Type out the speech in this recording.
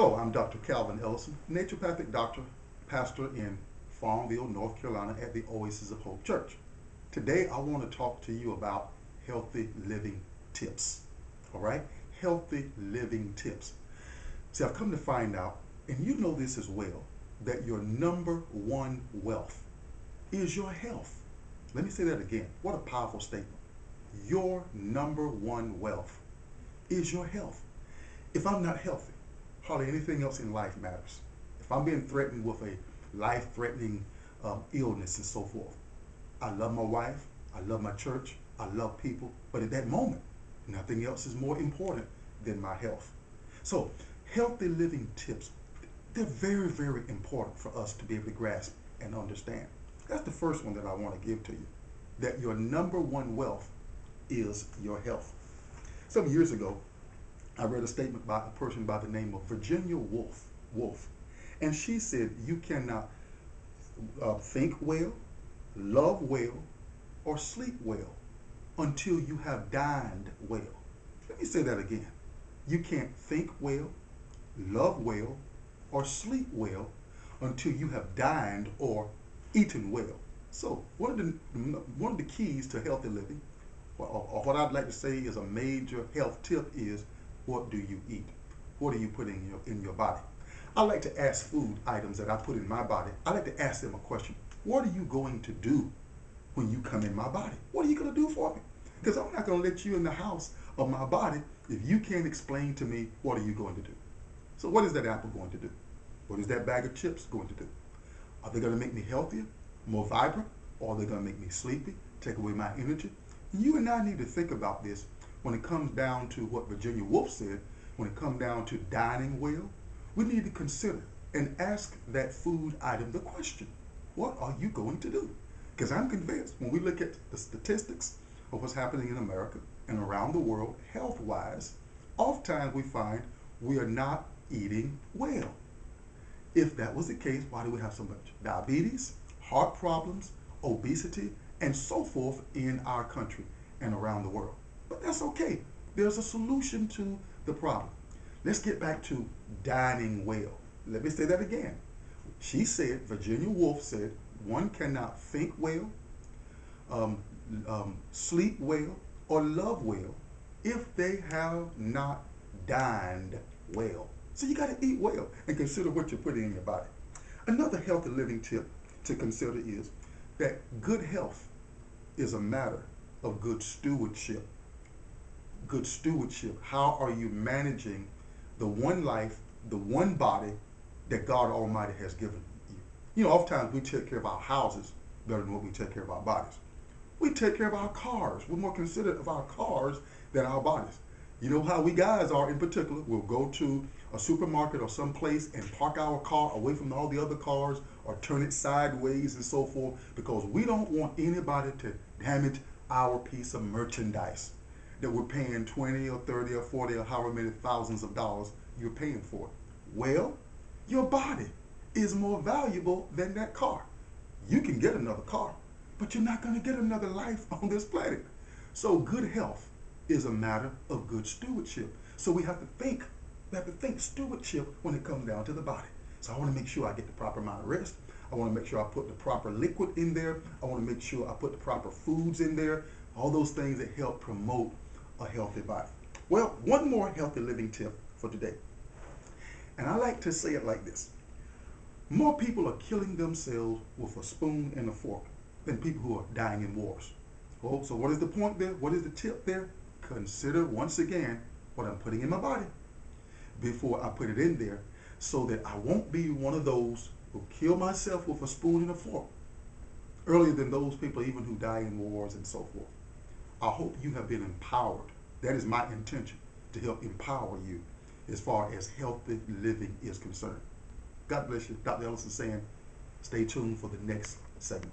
Hello, I'm Dr. Calvin Ellison, naturopathic doctor, pastor in Farmville, North Carolina at the Oasis of Hope Church. Today I want to talk to you about healthy living tips. All right? Healthy living tips. See, I've come to find out, and you know this as well, that your number one wealth is your health. Let me say that again. What a powerful statement. Your number one wealth is your health. If I'm not healthy, hardly anything else in life matters. If I'm being threatened with a life-threatening illness and so forth, I love my wife, I love my church, I love people, but at that moment, nothing else is more important than my health. So, healthy living tips, they're very, very important for us to be able to grasp and understand. That's the first one that I want to give to you, that your number one wealth is your health. Some years ago, I read a statement by a person by the name of Virginia Woolf, and she said, you cannot think well, love well, or sleep well until you have dined well. Let me say that again. You can't think well, love well, or sleep well until you have dined or eaten well. So one of the keys to healthy living, or what I'd like to say is a major health tip, is what do you eat? What are you putting in your body? I like to ask food items that I put in my body. I like to ask them a question. What are you going to do when you come in my body? What are you going to do for me? Because I'm not going to let you in the house of my body if you can't explain to me what are you going to do. So what is that apple going to do? What is that bag of chips going to do? Are they going to make me healthier, more vibrant, or are they going to make me sleepy, take away my energy? You and I need to think about this when it comes down to what Virginia Woolf said. When it comes down to dining well, we need to consider and ask that food item the question, what are you going to do? Because I'm convinced when we look at the statistics of what's happening in America and around the world, health-wise, oftentimes we find we are not eating well. If that was the case, why do we have so much diabetes, heart problems, obesity, and so forth in our country and around the world? But that's okay. There's a solution to the problem. Let's get back to dining well. Let me say that again. She said, Virginia Woolf said, one cannot think well, sleep well, or love well if they have not dined well. So you got to eat well and consider what you're putting in your body. Another healthy living tip to consider is that good health is a matter of good stewardship. Good stewardship. How are you managing the one life, the one body that God Almighty has given you? You know, oftentimes we take care of our houses better than what we take care of our bodies. We take care of our cars. We're more considerate of our cars than our bodies. You know how we guys are in particular. We'll go to a supermarket or some place and park our car away from all the other cars or turn it sideways and so forth because we don't want anybody to damage our piece of merchandise that we're paying 20 or 30 or 40 or however many thousands of dollars you're paying for it. Well, your body is more valuable than that car. You can get another car, but you're not going to get another life on this planet. So good health is a matter of good stewardship. So we have to think stewardship when it comes down to the body. So I want to make sure I get the proper amount of rest. I want to make sure I put the proper liquid in there. I want to make sure I put the proper foods in there. All those things that help promote a healthy body. Well, one more healthy living tip for today. And I like to say it like this. More people are killing themselves with a spoon and a fork than people who are dying in wars. Well, so what is the point there? What is the tip there? Consider once again what I'm putting in my body before I put it in there so that I won't be one of those who kill myself with a spoon and a fork earlier than those people even who die in wars and so forth. I hope you have been empowered. That is my intention, to help empower you as far as healthy living is concerned. God bless you. Dr. Ellison saying, stay tuned for the next segment.